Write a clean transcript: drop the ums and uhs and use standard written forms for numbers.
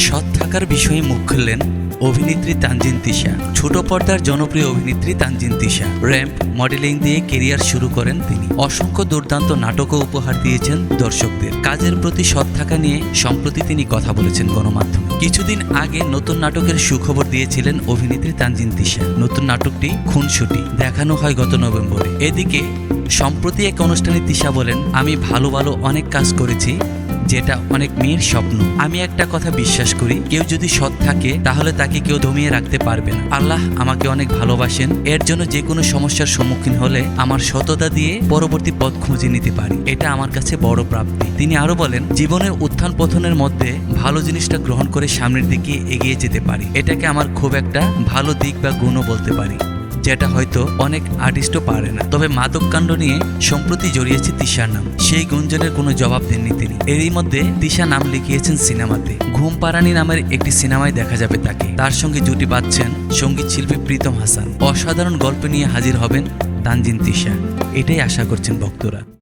সৎ থাকার বিষয়ে মুখ খুললেন অভিনেত্রী তানজিন তিশা। ছোট পর্দার জনপ্রিয় অভিনেত্রী তানজিন তিশা র্যাম্প মডেলিং দিয়ে কেরিয়ার শুরু করেন তিনি। অসংখ্য দুর্দান্ত নাটকও উপহার দিয়েছেন দর্শকদের। কাজের প্রতি সৎ থাকা নিয়ে সম্প্রতি তিনি কথা বলেছেন গণমাধ্যমে। কিছুদিন আগে নতুন নাটকের সুখবর দিয়েছিলেন অভিনেত্রী তানজিন তিশা। নতুন নাটকটি খুনসুটি দেখানো হয় গত নভেম্বরে। এদিকে সম্প্রতি এক অনুষ্ঠানে তিশা বলেন, আমি ভালো ভালো অনেক কাজ করেছি, যেটা অনেক মেয়ের স্বপ্ন। আমি একটা কথা বিশ্বাস করি, কেউ যদি সৎ থাকে তাহলে তাকে কেউ দমিয়ে রাখতে পারবে না। আল্লাহ আমাকে অনেক ভালোবাসেন, এর জন্য যে কোনো সমস্যার সম্মুখীন হলে আমার সততা দিয়ে পরবর্তী পথ খুঁজে নিতে পারি। এটা আমার কাছে বড় প্রাপ্তি। তিনি আরো বলেন, জীবনের উত্থান পতনের মধ্যে ভালো জিনিসটা গ্রহণ করে সামনের দিকে এগিয়ে যেতে পারি। এটাকে আমার খুব একটা ভালো দিক বা গুণও বলতে পারি, যেটা হয়তো অনেক আর্টিস্টও পারে না। তবে মাদক কাণ্ড নিয়ে সম্প্রতি জড়িয়েছে তিশার নাম। সেই গুঞ্জনের কোনো জবাব দেননি তিনি। এরই মধ্যে তিশা নাম লিখিয়েছেন সিনেমাতে। ঘুম পাড়ানি নামের একটি সিনেমায় দেখা যাবে তাকে। তার সঙ্গে জুটি বাঁধছেন সঙ্গীত শিল্পী প্রীতম হাসান। অসাধারণ গল্প নিয়ে হাজির হবেন তানজিন তিশা, এটাই আশা করছেন ভক্তরা।